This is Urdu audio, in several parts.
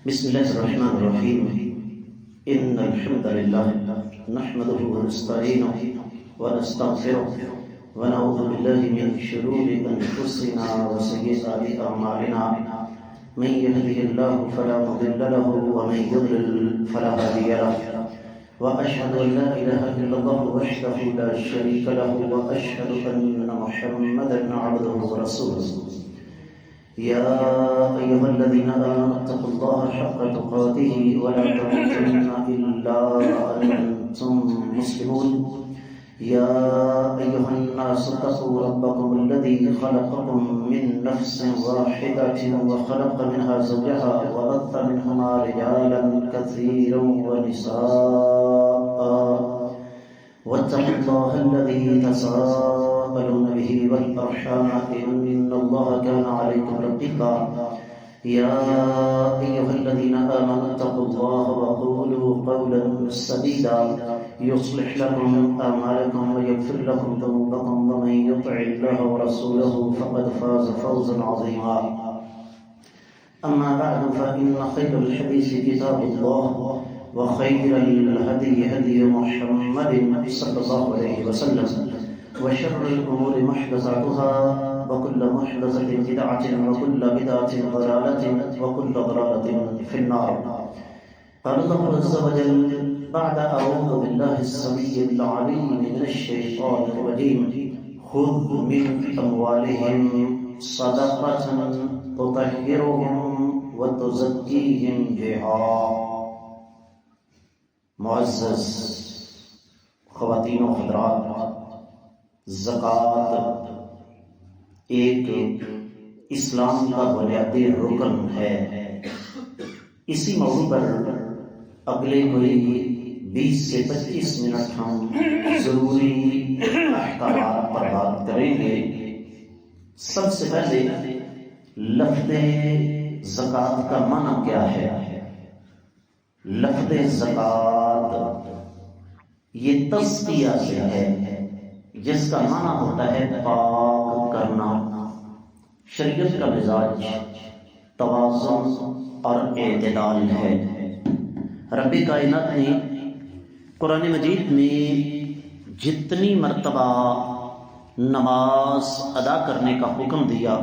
بسم الله الرحمن الرحيم. إن الحمد لله نحمده ونستعينه ونستغفره ونعوذ بالله من شرور أنفسنا وسيئات أعمالنا. من يهده الله فلا مضل له ومن يضلل فلا هادي له. وأشهد أن لا إله إلا الله وحده لا شريك له وأشهد أن محمدا عبده ورسوله. يا أيها الذين آمنوا اتقوا الله حق تقاته ولا تموتن إلا وأنتم مسلمون. يا أيها الناس اتقوا ربكم الذي خلقكم من نفس واحدة وخلق منها زوجها وبث منهما رجالا كثيرا ونساء. واتقوا الله الذي تساءلون به والأرحام إن الله كان عليكم رقيبا. يا أيها الذين آمنوا اتقوا الله وقولوا قولا سديدا يصلح لكم أعمالكم ويغفر لكم ذنوبكم ومن يطع الله ورسوله فقد فاز فوزا عظيما. أما بعد فإن خير الحديث كتاب الله وخير الهدي هدي محمد صلى الله عليه وسلم وشر الأمور محدثاتها وكل محدثة بدعة وكل بدعة ضلالة وكل ضلالة في النار. قال الله عز وجل بعد أعوذ بالله السميع العليم من الشيطان الرجيم خذ من أموالهم صدقة تطهرهم وتزكيهم بها. معزز خواتین و حضرات، زکوٰۃ ایک اسلام کا بنیادی رکن ہے. اسی موضوع پر اگلے کوئی 20 سے 25 منٹ ہم ضروری احکامات پر بات کریں گے. سب سے پہلے لفظ زکوٰۃ کا معنی کیا ہے؟ لفظ زکوٰۃ یہ تزکیہ سے ہے جس کا معنی ہوتا ہے پاک کرنا. شریعت کا مزاج توازن اور اعتدال ہے. رب کائنات نے قرآن مجید میں جتنی مرتبہ نماز ادا کرنے کا حکم دیا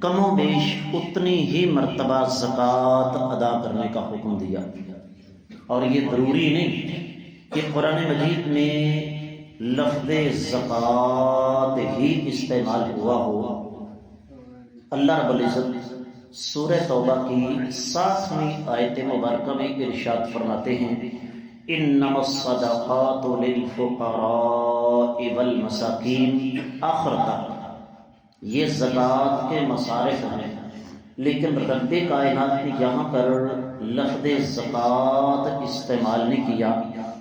کم و بیش اتنی ہی مرتبہ زکوٰۃ ادا کرنے کا حکم دیا. اور یہ ضروری نہیں کہ قرآن مجید میں لفظ زکوٰۃ ہی استعمال ہوا ہو. اللہ رب العزت سورہ توبہ کی 60ویں آیت مبارکہ میں ارشاد فرماتے ہیں انما الصدقات للفقراء والمساکین. آخر تک یہ زکوٰۃ کے مصارف ہیں، لیکن رب کائنات نے یہاں پر لفظ زکوٰۃ استعمال نہیں کیا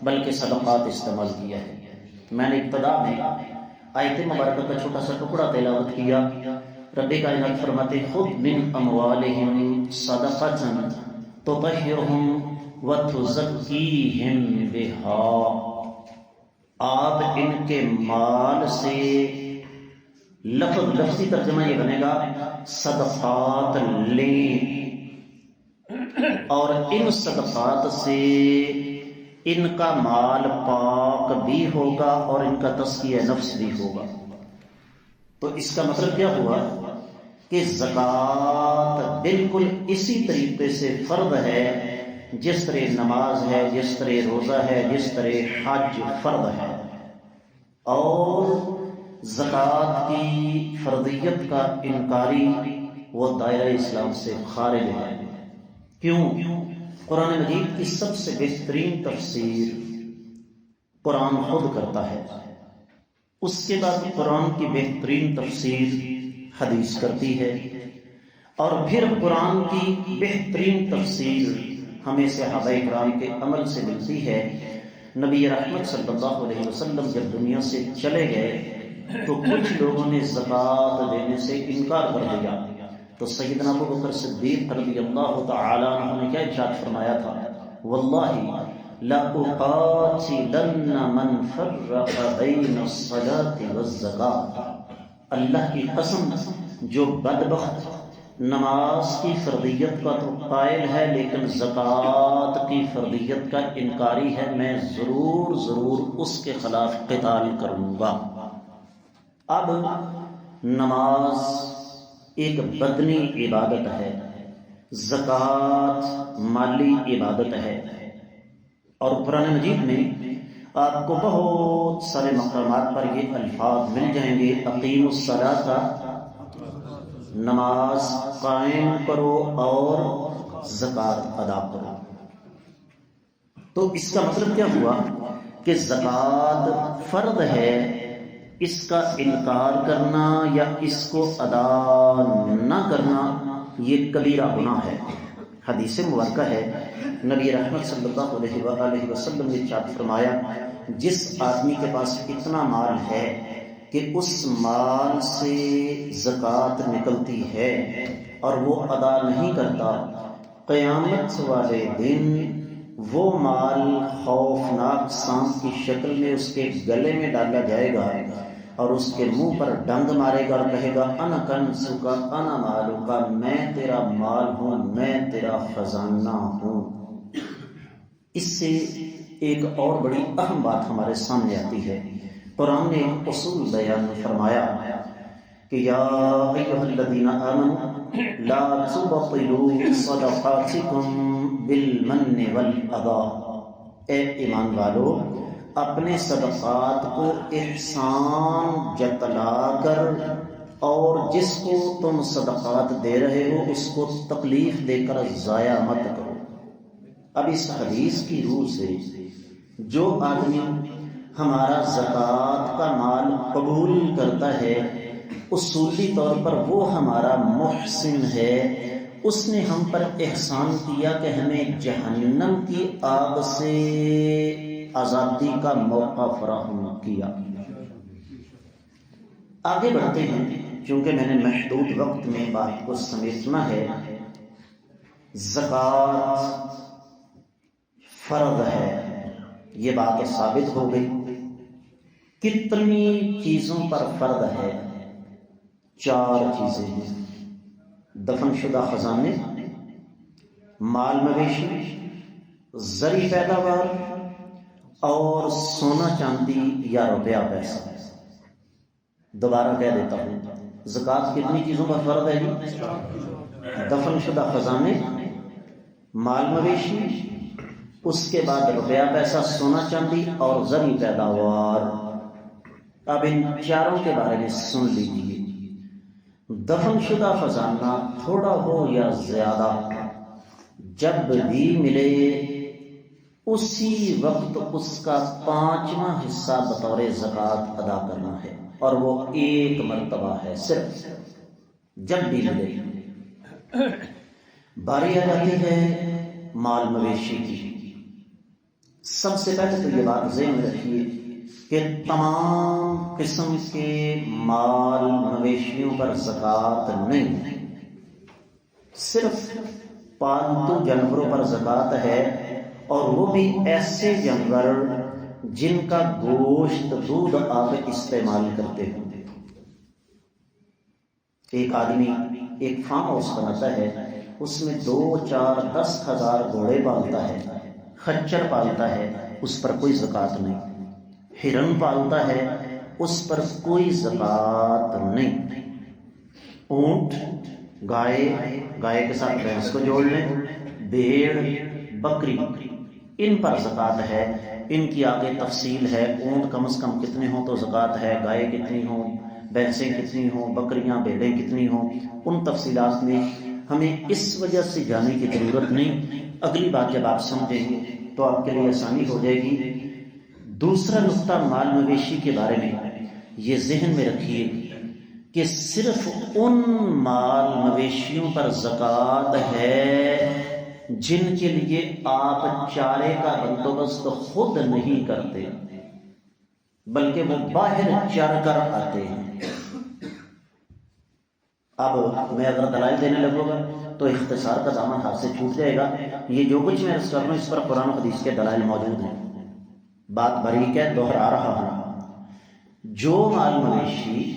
بلکہ صدقات استعمال کیا ہے. میں نے ابتدا میں آیت مبارکہ کا چھوٹا سا ٹکڑا تلاوت کیا. رب کائنات فرماتے خذ من اموالہم صدقۃ تطہرہم وتزکیہم بہا. آپ ان کے مال سے، لفظی ترجمہ یہ بنے گا صدقات لیں، اور ان صدقات سے ان کا مال پاک بھی ہوگا اور ان کا تزکیہ نفس بھی ہوگا. تو اس کا مطلب کیا ہوا کہ زکوٰۃ بالکل اسی طریقے سے فرض ہے جس طرح نماز ہے، جس طرح روزہ ہے، جس طرح حج فرض ہے. اور زکوٰۃ کی فرضیت کا انکاری وہ دائرہ اسلام سے خارج ہے. کیوں؟ قرآن مجید کی سب سے بہترین تفسیر قرآن خود کرتا ہے. اس کے بعد قرآن کی بہترین تفسیر حدیث کرتی ہے، اور پھر قرآن کی بہترین تفسیر ہمیں صحابہ کرام کے عمل سے ملتی ہے. نبی رحمت صلی اللہ علیہ وسلم جب دنیا سے چلے گئے تو کچھ لوگوں نے زکوٰۃ دینے سے انکار کر دیا. تو سیدنا ابوبکر صدیق رضی اللہ تعالی عنہ نے کیا ارشاد فرمایا تھا؟ واللہ لَأُقَاتِلَنَّ مَنْ فَرَّقَ بَيْنَ الصَّلَاةِ وَالزَّكَاةِ. اللہ کی قسم جو بدبخت نماز کی فرضیت کا تو قائل ہے لیکن زکوٰۃ کی فرضیت کا انکاری ہے، میں ضرور اس کے خلاف قتال کروں گا۔ اب نماز ایک بدنی عبادت ہے، زکوٰۃ مالی عبادت ہے، اور قرآن مجید میں آپ کو بہت سارے مقامات پر یہ الفاظ مل جائیں گے، اقیموا الصلاۃ، نماز قائم کرو اور زکوٰۃ ادا کرو۔ تو اس کا مطلب کیا ہوا کہ زکوٰۃ فرض ہے، اس کا انکار کرنا یا اس کو ادا نہ کرنا یہ کبیرہ گناہ ہے۔ حدیث مبارکہ ہے، نبی رحمت صلی اللہ علیہ وآلہ وسلم نے ارشاد فرمایا، جس آدمی کے پاس اتنا مال ہے کہ اس مال سے زکوٰۃ نکلتی ہے اور وہ ادا نہیں کرتا، قیامت والے دن وہ مال خوفناک سانپ کی شکل میں اس کے گلے میں ڈالا جائے گا اور اس کے منہ پر ڈنگ مارے گا اور کہے گا انا کنزک انا مالک، میں تیرا مال ہوں، میں تیرا خزانہ ہوں۔ اس سے ایک اور بڑی اہم بات ہمارے سامنے آتی ہے، قرآن نے ایک اصول بیان فرمایا کہ یا ایھا الذین آمنوا لا تبطلوا صدقاتکم بالمن والاذی، اے ایمان والو اپنے صدقات کو احسان جتلا کر اور جس کو تم صدقات دے رہے ہو اس کو تکلیف دے کر ضائع مت کرو۔ اب اس حدیث کی روح سے جو آدمی ہمارا زکوٰۃ کا مال قبول کرتا ہے اصولی طور پر وہ ہمارا محسن ہے، اس نے ہم پر احسان کیا کہ ہمیں جہنم کی آگ سے آزادی کا موقع فراہم کیا۔ آگے بڑھتے ہیں، چونکہ میں نے محدود وقت میں بات کو سمیٹنا ہے۔ زکوٰۃ فرض ہے، یہ بات ثابت ہو گئی۔ کتنی چیزوں پر فرض ہے؟ 4 چیزیں ہیں، دفن شدہ خزانے، مال مویشی، زرعی پیداوار اور سونا چاندی یا روپیہ پیسہ۔ دوبارہ کہہ دیتا ہوں، زکوٰۃ کتنی چیزوں پر فرض ہے جی؟ دفن شدہ خزانے، مال مویشی، اس کے بعد روپیہ پیسہ، سونا چاندی اور زرعی پیداوار۔ اب ان 4 کے بارے میں سن لیجیے۔ دفن شدہ خزانہ تھوڑا ہو یا زیادہ جب بھی ملے اسی وقت اس کا 5واں حصہ بطور زکوٰۃ ادا کرنا ہے، اور وہ 1 مرتبہ ہے صرف، جب بھی ملے۔ باری آ جاتی ہے مال مویشی کی۔ سب سے پہلے تو یہ بات ذہن میں رکھیے کہ تمام قسم کے مال مویشیوں پر زکوٰۃ نہیں، صرف پالتو جانوروں پر زکوٰۃ ہے، اور وہ بھی ایسے جانور جن کا گوشت دودھ آپ استعمال کرتے ہوں۔ ایک آدمی ایک فارم ہاؤس بناتا ہے، اس میں 2، 4، 10 ہزار گھوڑے پالتا ہے، خچر پالتا ہے، اس پر کوئی زکوٰۃ نہیں۔ ہرن پالتا ہے، اس پر کوئی زکوٰۃ نہیں۔ اونٹ، گائے کے ساتھ بھینس کو جوڑ لیں، بھیڑ، بکری، ان پر زکوٰۃ ہے۔ ان کی آگے تفصیل ہے، اونٹ کم از کم کتنے ہوں تو زکوٰۃ ہے، گائے کتنی ہوں، بھینسیں کتنی ہوں، بکریاں بھیڑیں کتنی ہوں، ان تفصیلات میں ہمیں اس وجہ سے جانے کی ضرورت نہیں۔ اگلی بات جب آپ سمجھیں گے تو آپ کے لیے آسانی ہو جائے گی۔ دوسرا نقطہ مال مویشی کے بارے میں یہ ذہن میں رکھیے کہ صرف ان مال مویشیوں پر زکوٰۃ ہے جن کے لیے آپ چارے کا بندوبست خود نہیں کرتے، بلکہ وہ باہر چر کر آتے ہیں۔ اب میں اگر دلائل دینے لگوں گا تو اختصار کا دامن ہاتھ سے چھوٹ جائے گا۔ یہ جو کچھ میں عرض کر رہا ہوں اس پر قرآن و حدیث کے دلائل موجود ہیں، بات باریک ہے، دوہرا رہا ہوں۔ جو مال مویشی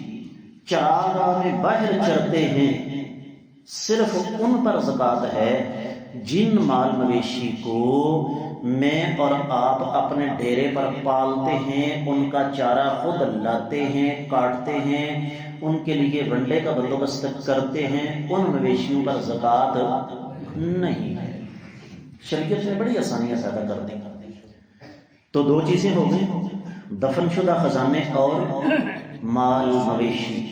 چراگاہ میں باہر چرتے ہیں صرف ان پر زکوٰۃ ہے جن مال مویشی کو میں اور آپ اپنے ڈیرے پر پالتے ہیں، ان کا چارہ خود لاتے ہیں، کاٹتے ہیں، ان کے لیے ونڈے کا بندوبست کرتے ہیں، ان مویشیوں پر زکوٰۃ نہیں ہے۔ شریعت نے بڑی آسانیاں پیدا کر دی۔ تو دو چیزیں ہو گئی، دفن شدہ خزانے اور مال مویشی۔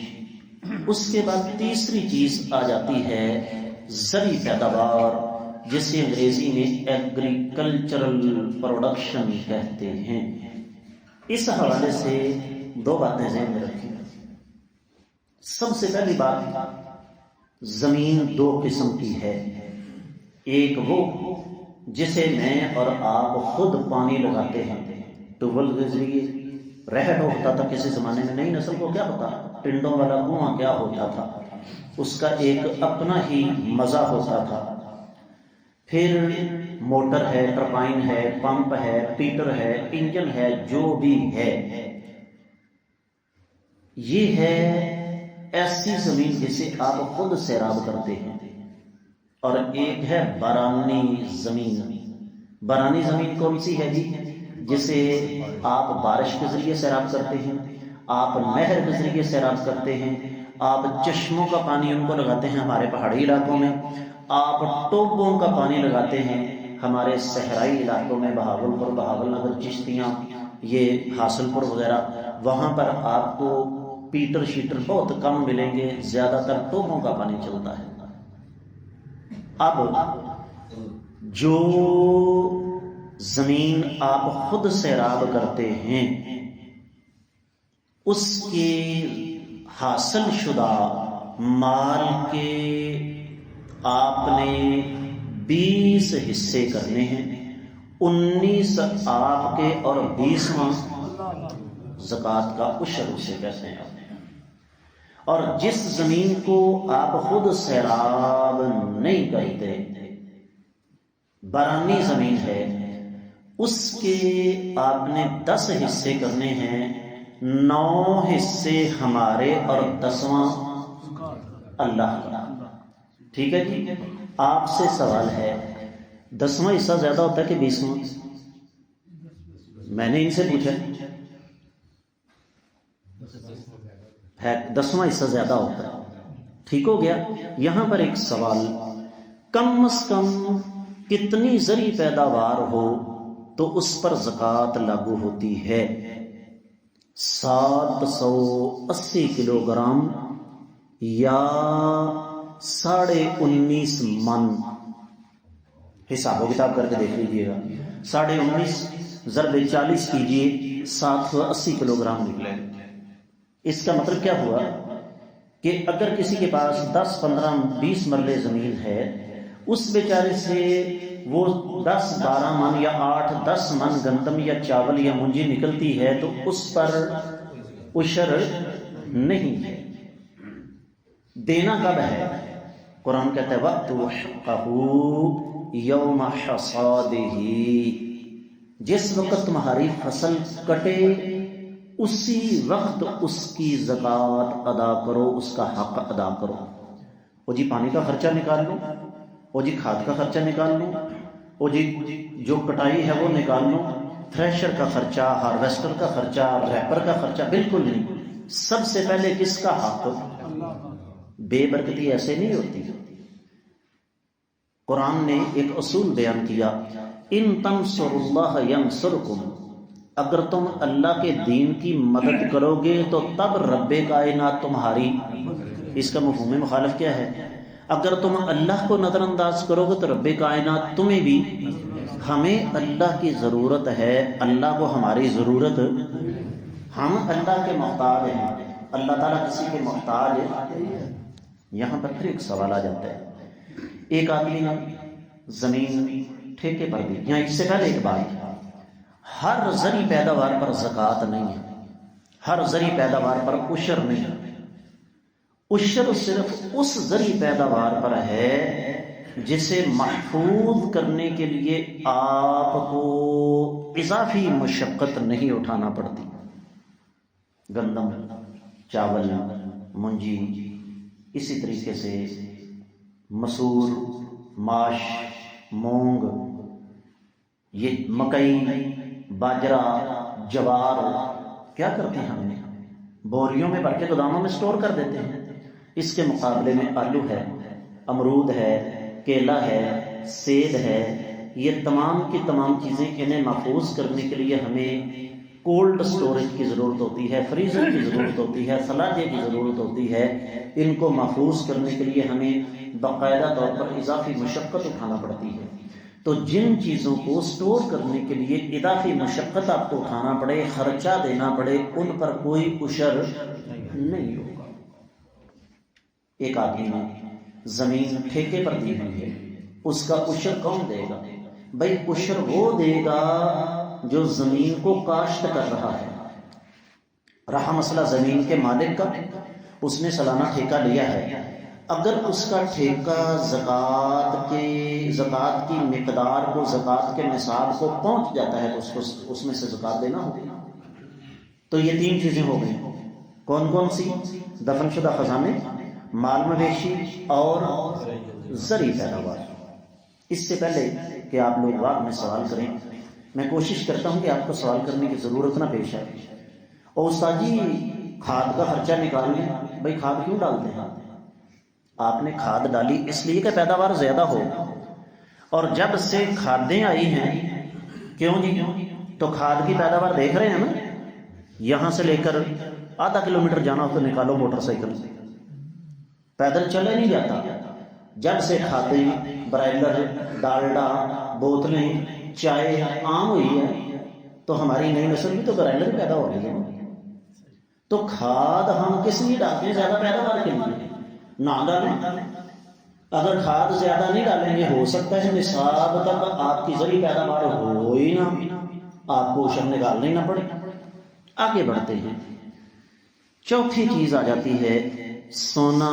اس کے بعد تیسری چیز آ جاتی ہے زرعی پیداوار، جسے انگریزی میں ایگریکلچرل پروڈکشن کہتے ہیں۔ اس حوالے سے دو باتیں ذہن میں رکھیں۔ سب سے پہلی بات، زمین دو قسم کی ہے، ایک وہ جسے میں اور آپ خود پانی لگاتے ہیں، ٹیوبویل کے ذریعے رہٹ ہوتا تھا کسی زمانے میں، نئی نسل کو کیا پتا ٹنڈوں والا کنواں کیا ہوتا تھا، اس کا ایک اپنا ہی مزہ ہوتا تھا۔ پھر موٹر ہے، ٹربائن ہے، پمپ ہے، پیٹر ہے، انجن ہے، جو بھی ہے، یہ ہے ایسی زمین جسے آپ خود سیراب کرتے ہیں۔ اور ایک ہے بارانی زمین۔ بارانی زمین کون سی ہے جی؟ جسے آپ بارش کے ذریعے سیراب کرتے ہیں، آپ نہر کے ذریعے سیراب کرتے ہیں، آپ چشموں کا پانی ان کو لگاتے ہیں ہمارے پہاڑی علاقوں میں، آپ ٹوبوں کا پانی لگاتے ہیں ہمارے صحرائی علاقوں میں، بہاول نگر، چشتیاں، یہ حاصل پور وغیرہ، وہاں پر آپ کو پیٹر شیٹر بہت کم ملیں گے، زیادہ تر ٹوبوں کا پانی چلتا ہے۔ اب جو زمین آپ خود سیراب کرتے ہیں، اس کے حاصل شدہ مال کے آپ نے 20 حصے کرنے ہیں، 19 آپ کے اور 20واں زکوٰۃ کا عشر اسے کہتے ہیں۔ اور جس زمین کو آپ خود سیراب نہیں کرتے، بارانی زمین ہے، اس کے آپ نے 10 حصے کرنے ہیں، 9 حصے ہمارے اور 10واں اللہ کا۔ ٹھیک ہے جی؟ آپ سے سوال ہے، 10واں حصہ زیادہ ہوتا ہے کہ 20واں؟ میں نے ان سے پوچھا، 10واں حصہ زیادہ ہوتا ہے۔ ٹھیک ہو گیا؟ یہاں پر ایک سوال، کم از کم کتنی زرعی پیداوار ہو تو اس پر زکوٰۃ لاگو ہوتی ہے؟ 780 کلو گرام یا 19.5 من؟ حساب و کتاب کر کے دیکھ لیجیے گا، 19.5 ضرب 40 کیجیے، 780 کلو گرام نکلے۔ اس کا مطلب کیا ہوا کہ اگر کسی کے پاس 10، 15، 20 مرلے زمین ہے، اس بیچارے سے وہ 10، 12 من یا 8، 10 من گندم یا چاول یا منجی نکلتی ہے تو اس پر عشر نہیں ہے۔ دینا کب ہے؟ قرآن کہتا ہے وَأْتُوا یوم حصادہ، جس وقت تمہاری فصل کٹے اسی وقت اس کی زکوٰۃ ادا کرو، اس کا حق ادا کرو۔ او جی پانی کا خرچہ نکال لو، او جی کھاد کا خرچہ نکال لو، او جی جو کٹائی ہے وہ نکال لو، تھریشر کا خرچہ، ہارویسٹر کا خرچہ، ریپر کا خرچہ، بالکل نہیں۔ سب سے پہلے کس کا حق؟ بے برکتی ایسے نہیں ہوتی۔ قرآن نے ایک اصول بیان کیا، ان تنصروا اللہ ینصرکم، اگر تم اللہ کے دین کی مدد کرو گے تو تب رب کائنات تمہاری۔ اس کا مفہوم مخالف کیا ہے؟ اگر تم اللہ کو نظر انداز کرو گے تو رب کائنات تمہیں بھی۔ ہمیں اللہ کی ضرورت ہے، اللہ کو ہماری ضرورت، ہم اللہ کے محتاج ہیں، اللہ تعالیٰ کسی کے محتاج ہے۔ یہاں پر پھر ایک سوال آ جاتا ہے، ایک آدمی نے زمین ٹھیکے پر دی، یہاں اس سے پہلے ایک بات، ہر زرعی پیداوار پر زکوٰۃ نہیں ہے، ہر زرعی پیداوار پر عشر نہیں ہے۔ عشر صرف اس زرعی پیداوار پر ہے جسے محفوظ کرنے کے لیے آپ کو اضافی مشقت نہیں اٹھانا پڑتی۔ گندم، چاول، منجی، اسی طریقے سے مسور، ماش، مونگ، یہ مکئی، باجرہ، جوار، کیا کرتے ہیں ہم بوریوں میں بھر کے گوداموں میں سٹور کر دیتے ہیں۔ اس کے مقابلے میں آلو ہے، امرود ہے، کیلا ہے، سیب ہے، یہ تمام کی تمام چیزیں انہیں محفوظ کرنے کے لیے ہمیں کولڈ سٹوریج کی ضرورت ہوتی ہے، فریزر کی ضرورت ہوتی ہے، ثلاجے کی ضرورت ہوتی ہے۔ ان کو محفوظ کرنے کے لیے ہمیں باقاعدہ طور پر اضافی مشقت اٹھانا پڑتی ہے۔ تو جن چیزوں کو سٹور کرنے کے لیے اضافی مشقت آپ کو اٹھانا پڑے، خرچہ دینا پڑے، ان پر کوئی عشر نہیں ہوگا۔ ایک آدمی نے زمین ٹھیکے پر دی ہوئی ہے، اس کا عشر کون دے گا؟ بھائی عشر وہ دے گا جو زمین کو کاشت کر رہا ہے۔ رہا مسئلہ زمین کے مالک کا، اس نے سالانہ ٹھیکہ لیا ہے، اگر اس کا ٹھیکہ زکوٰۃ کی مقدار کو، زکوٰۃ کے نصاب کو پہنچ جاتا ہے تو اس میں سے زکوٰۃ دینا ہوگی۔ تو یہ تین چیزیں ہو گئی، کون کون سی؟ دفن شدہ خزانے، مال مویشی اور زرعی پیداوار۔ اس سے پہلے کہ آپ لوگ بعد میں سوال کریں، میں کوشش کرتا ہوں کہ آپ کو سوال کرنے کی ضرورت نہ پیش آئے۔ اور استاد جی کھاد کا خرچہ نکال لیں، بھائی کھاد کیوں ڈالتے ہیں؟ آپ نے کھاد ڈالی اس لیے کہ پیداوار زیادہ ہو، اور جب سے کھادیں آئی ہیں، کیوں جی؟ تو کھاد کی پیداوار دیکھ رہے ہیں نا، یہاں سے لے کر آدھا کلومیٹر جانا ہو تو نکالو موٹر سائیکل سے، پیدل چلے نہیں جاتا۔ جب سے کھادیں، برائلر، ڈالڈا، بوتلیں، چائے عام ہوئی ہے تو ہماری نئی نسل بھی تو برائلر پیدا ہو رہی ہے۔ تو کھاد ہم کس لیے ڈالتے ہیں؟ زیادہ پیداوار کے لیے نہ ڈالیں۔ اگر کھاد زیادہ نہیں ڈالیں گے، ہو سکتا ہے نصاب تک آپ کی زرعی پیداوار ہو ہی نہ، آپ کو عشر نکالنا ہی نہ پڑے۔ آگے بڑھتے ہیں، چوتھی چیز آ جاتی ہے سونا،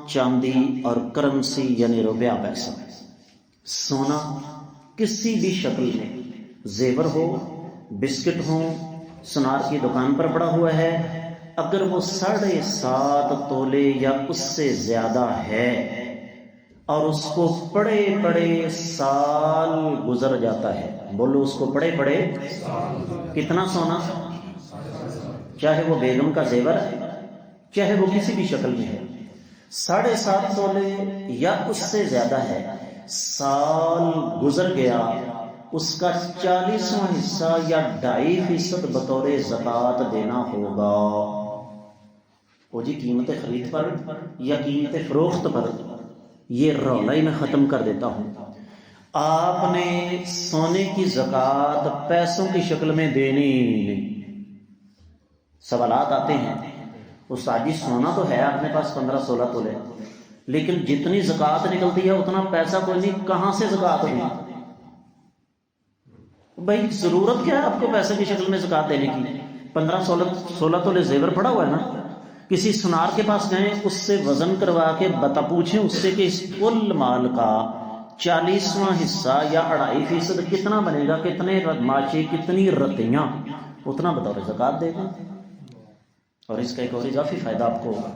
چاندی اور کرنسی یعنی روپیہ پیسہ۔ سونا کسی بھی شکل میں، زیور ہو، بسکٹ ہو، سنار کی دکان پر پڑا ہوا ہے، اگر وہ 7.5 تولے یا اس سے زیادہ ہے اور اس کو پڑے پڑے سال گزر جاتا ہے، بولو اس کو پڑے پڑے کتنا سونا، چاہے وہ بیگم کا زیور ہے، چاہے وہ کسی بھی شکل میں ہے، 7.5 تولے یا اس سے زیادہ ہے، سال گزر گیا، اس کا 40واں حصہ یا 2.5% بطور زکوٰۃ دینا ہوگا۔ وہ جی قیمت خرید پر یا قیمت فروخت پر، یہ رولا ہی میں ختم کر دیتا ہوں۔ آپ نے سونے کی زکوٰۃ پیسوں کی شکل میں دینی نہیں۔ سوالات آتے ہیں، استاد جی سونا تو ہے آپ کے پاس 15-16 تولے، لیکن جتنی زکوٰۃ نکلتی ہے اتنا پیسہ کوئی نہیں، کہاں سے زکوٰۃ ہوئی؟ بھائی ضرورت کیا ہے آپ کو پیسے کی شکل میں زکوٰۃ دینے کی؟ 15-16 تولے زیور پڑا ہوا ہے نا، کسی سنار کے پاس گئے، اس سے وزن کروا کے بتا پوچھیں اس سے کہ اس کل مال کا 40واں حصہ یا 2.5% کتنا بنے گا، کتنے ماچے، کتنی رتیاں، اتنا بطور زکوٰۃ دے گا۔ اور اس کا ایک اور اضافی فائدہ آپ کو ہوگا،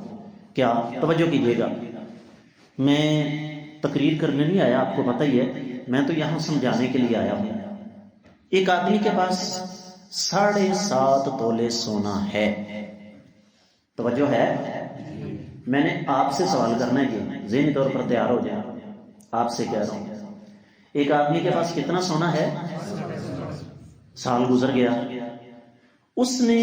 کیا؟ توجہ کیجیے گا، میں تقریر کرنے نہیں آیا، آپ کو پتہ ہی ہے، میں تو یہاں سمجھانے کے لیے آیا ہوں۔ ایک آدمی کے پاس 7.5 تولے سونا ہے، توجہ ہے، میں نے آپ سے سوال کرنا ہے کہ ذہنی طور پر تیار ہو جائیں، آپ سے کہہ رہا ہوں، ایک آدمی کے پاس کتنا سونا ہے؟ سال گزر گیا، اس نے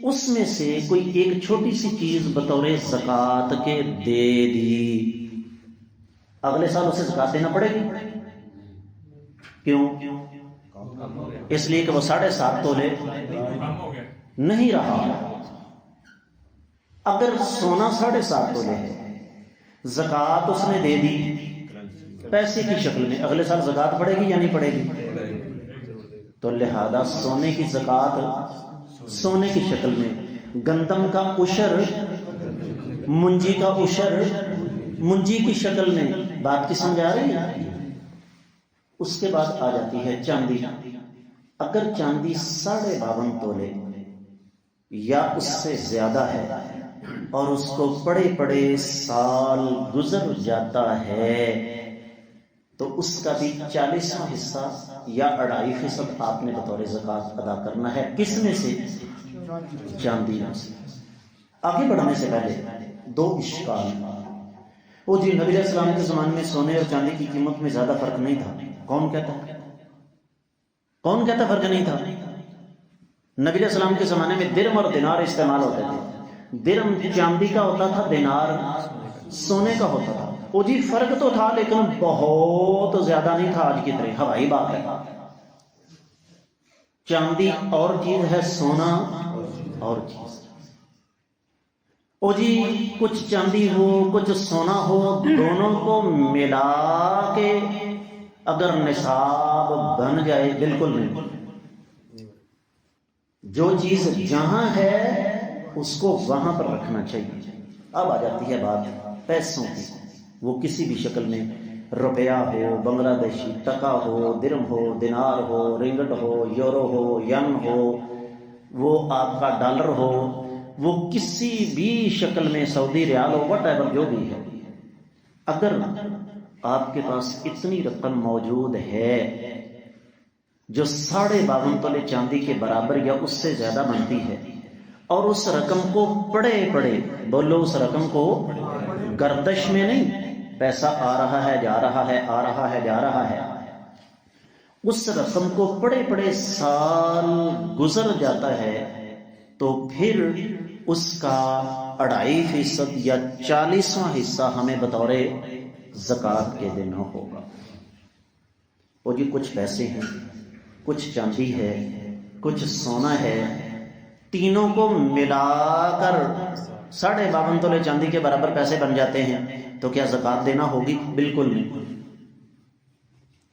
اس میں سے کوئی ایک چھوٹی سی چیز بطور زکوٰۃ کے دے دی، اگلے سال اسے زکوٰۃ دینا پڑے گی؟ کیوں؟ اس لیے کہ وہ 7.5 تولے نہیں رہا۔ اگر سونا 7.5 تولے ہے، زکوٰۃ اس نے دے دی پیسے کی شکل میں، اگلے سال زکوٰۃ پڑے گی یا نہیں پڑے گی؟ تو لہذا سونے کی زکوٰۃ سونے کی شکل میں، گندم کا عشر، منجی کا عشر منجی کی شکل میں، بات کی سمجھ آ رہی ہے؟ اس کے بعد آ جاتی ہے چاندی۔ اگر چاندی 52.5 تولے یا اس سے زیادہ ہے اور اس کو پڑے پڑے سال گزر جاتا ہے تو اس کا بھی 40واں حصہ یا 2.5% آپ نے بطور زکوٰۃ ادا کرنا ہے۔ کس میں سے؟ چاندی میں سے۔ آگے بڑھنے سے پہلے 2 اشکال۔ وہ جی نبی علیہ السلام کے زمانے میں سونے اور چاندی کی قیمت میں زیادہ فرق نہیں تھا، کون کہتا فرق نہیں تھا؟ نبی علیہ السلام کے زمانے میں درم اور دینار استعمال ہوتے تھے، درم چاندی کا ہوتا تھا، دینار سونے کا ہوتا تھا۔ وہ جی فرق تو تھا لیکن بہت زیادہ نہیں تھا آج کی طرح، ہوائی بات ہے۔ چاندی اور چیز ہے، سونا اور چیز۔ او جی کچھ چاندی ہو کچھ سونا ہو، دونوں کو ملا کے اگر نصاب بن جائے، بالکل نہیں۔ جو چیز جہاں ہے اس کو وہاں پر رکھنا چاہیے۔ اب آ جاتی ہے بات پیسوں کی، وہ کسی بھی شکل میں، روپیہ ہو، بنگلہ دیشی ٹکا ہو، درم ہو، دینار ہو، رنگٹ ہو، یورو ہو، ین ہو، وہ آپ کا ڈالر ہو، وہ کسی بھی شکل میں، سعودی ریال ہو، وٹ ایور جو بھی ہے، اگر آپ کے پاس اتنی رقم موجود ہے جو 52.5 تولے چاندی کے برابر یا اس سے زیادہ بنتی ہے، اور اس رقم کو پڑے بولو، اس رقم کو گردش میں نہیں، پیسہ آ رہا ہے جا رہا ہے، آ رہا ہے جا رہا ہے، اس رقم کو پڑے سال گزر جاتا ہے تو پھر اس کا 2.5% یا 40واں حصہ ہمیں بطور زکوٰۃ کے دینا ہوگا۔ وہ جی کچھ پیسے ہیں، کچھ چاندی ہے، کچھ سونا ہے، تینوں کو ملا کر 52.5 تولے چاندی کے برابر پیسے بن جاتے ہیں، تو کیا زکوٰۃ دینا ہوگی؟ بالکل نہیں۔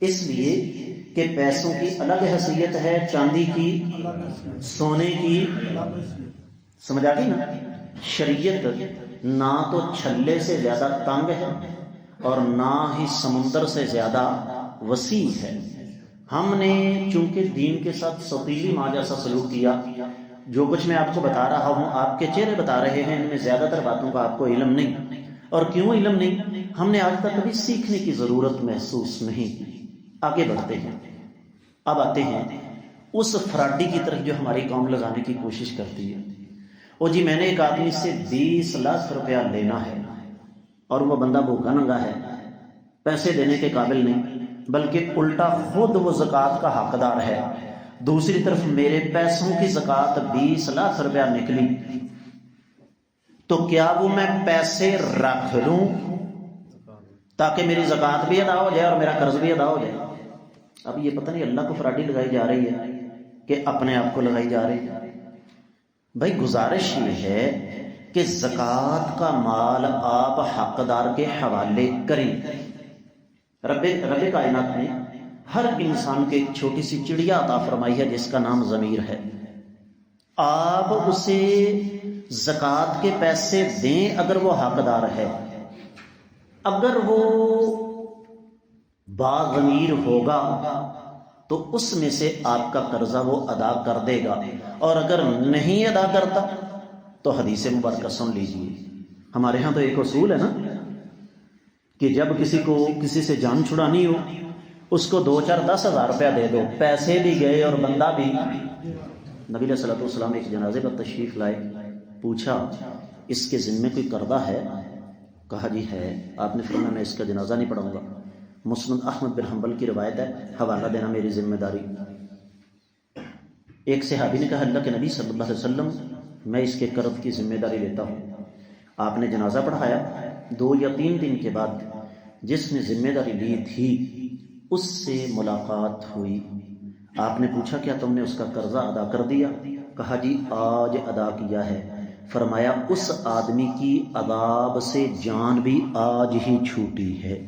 اس لیے کہ پیسوں کی الگ حیثیت ہے، چاندی کی، سونے کی، سمجھ آ گئی نا؟ شریعت نہ تو چھلے سے زیادہ تنگ ہے اور نہ ہی سمندر سے زیادہ وسیع ہے۔ ہم نے چونکہ دین کے ساتھ سوتیلی ماں جیسا سلوک کیا، جو کچھ میں آپ کو بتا رہا ہوں، آپ کے چہرے بتا رہے ہیں، ان میں زیادہ تر باتوں کا آپ کو علم نہیں۔ اور کیوں علم نہیں؟ ہم نے آج تک کبھی سیکھنے کی ضرورت محسوس نہیں کی۔ آگے بڑھتے ہیں، اب آتے ہیں اس فراڈی کی طرف جو ہماری قوم لگانے کی کوشش کرتی ہے۔ او جی میں نے ایک آدمی سے 20 لاکھ روپیہ لینا ہے اور وہ بندہ بھوکا ننگا ہے، پیسے دینے کے قابل نہیں، بلکہ الٹا خود وہ زکوٰۃ کا حقدار ہے۔ دوسری طرف میرے پیسوں کی زکوٰۃ 20 لاکھ روپیہ نکلی، تو کیا وہ میں پیسے رکھ لوں تاکہ میری زکوٰۃ بھی ادا ہو جائے اور میرا قرض بھی ادا ہو جائے؟ اب یہ پتہ نہیں اللہ کو فراڈی لگائی جا رہی ہے کہ اپنے آپ کو لگائی جا رہی ہے۔ بھائی گزارش یہ ہے کہ زکوٰۃ کا مال آپ حقدار کے حوالے کریں۔ رب کائنات نے ہر انسان کے ایک چھوٹی سی چڑیا عطا فرمائی ہے جس کا نام ضمیر ہے۔ آپ اسے زکوٰۃ کے پیسے دیں اگر وہ حقدار ہے، اگر وہ باضمیر ہوگا تو اس میں سے آپ کا قرضہ وہ ادا کر دے گا، اور اگر نہیں ادا کرتا تو حدیث مبارکہ سن لیجیے۔ ہمارے ہاں تو ایک اصول ہے نا کہ جب کسی کو کسی سے جان چھڑانی ہو، اس کو 2 4 10 ہزار روپیہ دے دو، پیسے بھی گئے اور بندہ بھی۔ نبی علیہ الصلوۃ والسلام ایک جنازے پر تشریف لائے، پوچھا اس کے ذمے کوئی قرضہ ہے؟ کہا جی ہے۔ آپ نے فرمایا میں اس کا جنازہ نہیں پڑھاؤں گا۔ مسند احمد بن حنبل کی روایت ہے، حوالہ دینا میری ذمہ داری۔ ایک صحابی نے کہا اللہ کے نبی صلی اللہ علیہ وسلم میں اس کے قرض کی ذمہ داری لیتا ہوں۔ آپ نے جنازہ پڑھایا، 2 یا 3 دن کے بعد جس نے ذمہ داری لی تھی اس سے ملاقات ہوئی۔ آپ نے پوچھا کیا تم نے اس کا قرضہ ادا کر دیا؟ کہا جی آج ادا کیا ہے۔ فرمایا اس آدمی کی عذاب سے جان بھی آج ہی چھوٹی ہے۔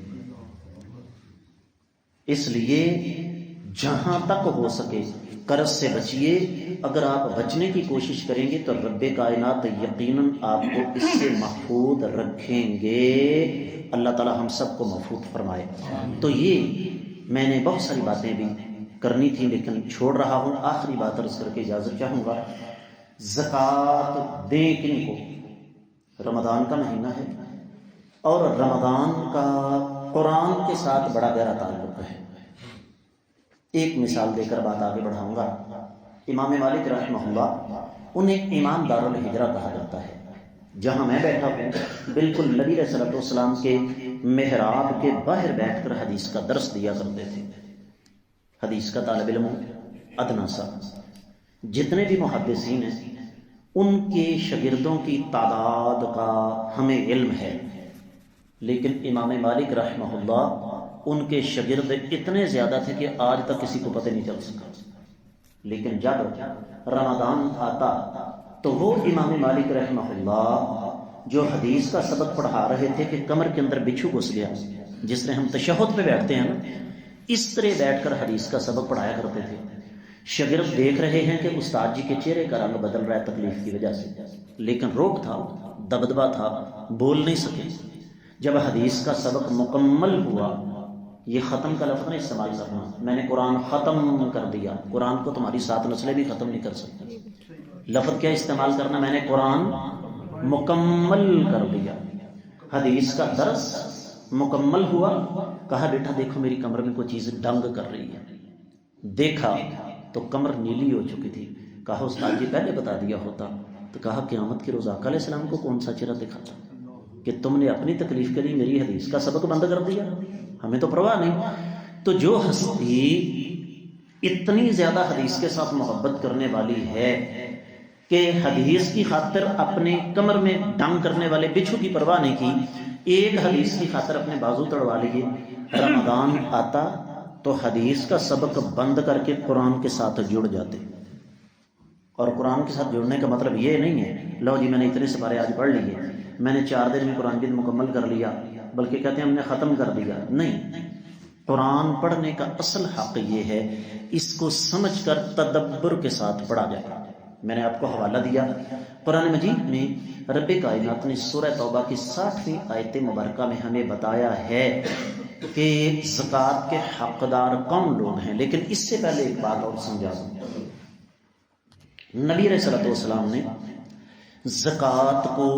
اس لیے جہاں تک ہو سکے قرض سے بچیے۔ اگر آپ بچنے کی کوشش کریں گے تو رب کائنات یقیناً آپ کو اس سے محفوظ رکھیں گے۔ اللہ تعالی ہم سب کو محفوظ فرمائے۔ تو یہ میں نے بہت ساری باتیں بھی کرنی تھی لیکن چھوڑ رہا ہوں۔ آخری بات عرض کر کے اجازت چاہوں گا، زکوٰۃ دیں کن کو؟ رمضان کا مہینہ ہے اور رمضان کا قرآن کے ساتھ بڑا گہرا تعلق ہے۔ ایک مثال دے کر بات آگے بڑھاؤں گا۔ امام مالک رحمہ اللہ انہیں امام دار الہجرہ کہا جاتا ہے۔ جہاں میں بیٹھا ہوں بالکل نبی علیہ الصلوۃ والسلام کے محراب کے باہر بیٹھ کر حدیث کا درس دیا کرتے تھے۔ حدیث کا طالب علم ادنا سا، جتنے بھی محدثین ہیں ان کے شاگردوں کی تعداد کا ہمیں علم ہے، لیکن امام مالک رحمہ اللہ ان کے شاگرد اتنے زیادہ تھے کہ آج تک کسی کو پتہ نہیں چل سکا۔ لیکن جب رمضان آتا تو وہ امام مالک رحمہ اللہ جو حدیث کا سبق پڑھا رہے تھے کہ کمر کے اندر بچھو گھس گیا، جس طرح ہم تشہد پہ بیٹھتے ہیں نا، اس طرح بیٹھ کر حدیث کا سبق پڑھایا کرتے تھے۔ شاگرد دیکھ رہے ہیں کہ استاد جی کے چہرے کا رنگ بدل رہا ہے تکلیف کی وجہ سے، لیکن روک تھا، دبدبا تھا، بول نہیں سکے۔ جب حدیث کا سبق مکمل ہوا، یہ ختم کا لفظ نہیں استعمال کرنا، میں نے قرآن ختم کر دیا، قرآن کو تمہاری 7 نسلیں بھی ختم نہیں کر سکتی۔ لفظ کیا استعمال کرنا؟ میں نے قرآن مکمل کر دیا۔ حدیث کا درس مکمل ہوا، کہا بیٹا دیکھو میری کمر میں کوئی چیز ڈنگ کر رہی ہے۔ دیکھا تو کمر نیلی ہو چکی تھی۔ کہا استاد جی پہلے بتا دیا ہوتا تو کہا قیامت کے روز آقا علیہ السلام کو کون سا چہرہ دکھاتا کہ تم نے اپنی تکلیف کے لیے میری حدیث کا سبق بند کر دیا، ہمیں تو پرواہ نہیں۔ تو جو ہستی اتنی زیادہ حدیث کے ساتھ محبت کرنے والی ہے کہ حدیث کی خاطر اپنے کمر میں ڈنگ کرنے والے بچھو کی پرواہ نہیں کی، ایک حدیث کی خاطر اپنے بازو تڑوا لیے، رمضان آتا تو حدیث کا سبق بند کر کے قرآن کے ساتھ جڑ جاتے۔ اور قرآن کے ساتھ جڑنے کا مطلب یہ نہیں ہے لو جی میں نے اتنے سپارے آج پڑھ لیے، میں نے 4 دن میں قرآن مجید مکمل کر لیا، بلکہ کہتے ہیں ہم نے ختم کر دیا۔ نہیں، قرآن پڑھنے کا اصل حق یہ ہے اس کو سمجھ کر تدبر کے ساتھ پڑھا جائے۔ میں نے آپ کو حوالہ دیا، قرآن مجید میں رب کائنات نے سورہ توبہ کی 60ویں آیت مبارکہ میں ہمیں بتایا ہے کہ زکوٰۃ کے حقدار کون لوگ ہیں۔ لیکن اس سے پہلے ایک بات اور سمجھا دوں، نبی علیہ الصلوۃ والسلام نے زکوٰۃ کو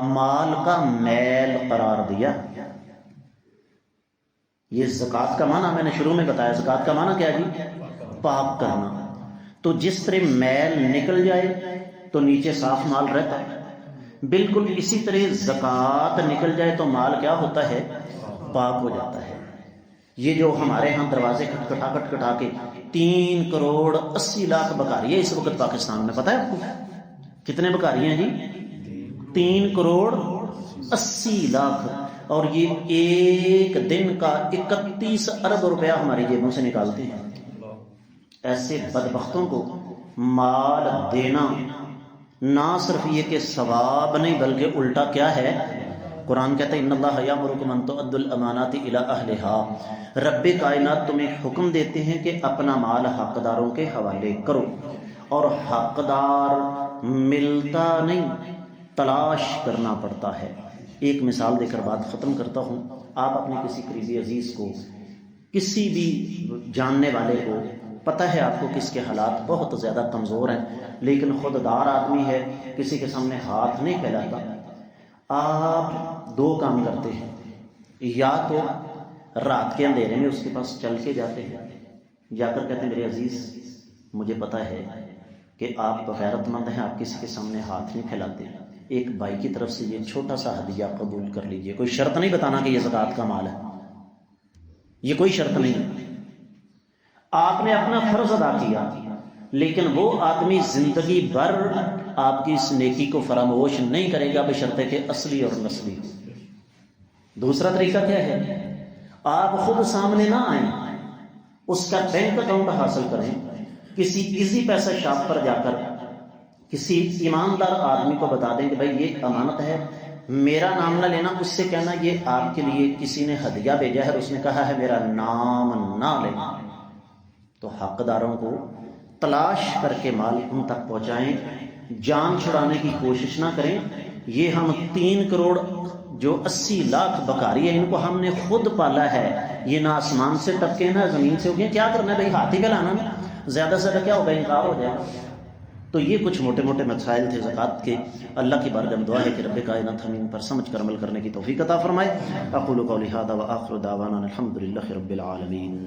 مال کا میل قرار دیا۔ یہ زکوٰۃ کا معنی میں نے شروع میں بتایا، زکوٰۃ کا معنی کیا ہے جی؟ پاک کرنا۔ تو جس طرح میل نکل جائے تو نیچے صاف مال رہتا ہے، بالکل اسی طرح زکوٰۃ نکل جائے تو مال کیا ہوتا ہے؟ پاک ہو جاتا ہے۔ یہ جو ہمارے ہاں دروازے کھٹکھٹا کے 3 کروڑ 80 لاکھ بکاری ہے اس وقت پاکستان میں، پتہ ہے آپ کو کتنے بکاری ہیں جی؟ 3 کروڑ 80 لاکھ، اور یہ ایک دن کا 31 ارب روپیہ ہماری جیبوں سے نکالتے ہیں۔ ایسے بدبختوں کو مال دینا نہ صرف یہ کہ ثواب نہیں بلکہ الٹا کیا ہے؟ قرآن کہتا ہے ان اللہ یامرکم ان تؤدوا الامانات الی اہلھا، رب کائنات تمہیں حکم دیتے ہیں کہ اپنا مال حقداروں کے حوالے کرو، اور حقدار ملتا نہیں، تلاش کرنا پڑتا ہے۔ ایک مثال دے کر بات ختم کرتا ہوں۔ آپ اپنے کسی قریبی عزیز کو، کسی بھی جاننے والے کو، پتہ ہے آپ کو کس کے حالات بہت زیادہ کمزور ہیں لیکن خوددار آدمی ہے، کسی کے سامنے ہاتھ نہیں پھیلاتا، آپ 2 کام کرتے ہیں، یا تو رات کے اندھیرے میں اس کے پاس چل کے جاتے ہیں، جا کر کہتے ہیں میرے عزیز مجھے پتہ ہے کہ آپ غیرت مند ہیں، آپ کسی کے سامنے ہاتھ نہیں پھیلاتے، ایک بھائی کی طرف سے یہ چھوٹا سا ہدیہ قبول کر لیجئے، کوئی شرط نہیں بتانا کہ یہ زکوٰۃ کا مال ہے، یہ کوئی شرط نہیں، آپ نے اپنا فرض ادا کیا، لیکن وہ آدمی زندگی بھر آپ کی اس نیکی کو فراموش نہیں کرے گا بشرطے کہ اصلی اور نسلی۔ دوسرا طریقہ کیا ہے؟ آپ خود سامنے نہ آئیں، اس کا بینک اکاؤنٹ حاصل کریں، کسی ایزی پیسہ شاپ پر جا کر کسی ایماندار آدمی کو بتا دیں کہ بھائی یہ امانت ہے، میرا نام نہ لینا، اس سے کہنا یہ آپ کے لیے کسی نے ہدیہ بھیجا ہے، اس نے کہا ہے میرا نام نہ لینا۔ تو حقداروں کو تلاش کر کے مال ان تک پہنچائیں، جان چھڑانے کی کوشش نہ کریں۔ یہ ہم 3 کروڑ جو 80 لاکھ بکاری ہے ان کو ہم نے خود پالا ہے، یہ نہ آسمان سے ٹپکے نہ زمین سے اگے، کیا کرنا ہے بھائی؟ ہاتھ ہی پھیلانا نا، زیادہ سے زیادہ کیا ہوگا؟ انکار ہو جائے گا۔ تو یہ کچھ موٹے موٹے مسائل تھے زکوٰۃ کے. اللہ کی بارگاہ میں دعا ہے کہ رب کائنات ہمیں ان پر سمجھ کر عمل کرنے کی توفیق عطا فرمائے. اقول قولی ھذا وآخر دعوانا الحمد للہ رب العالمین.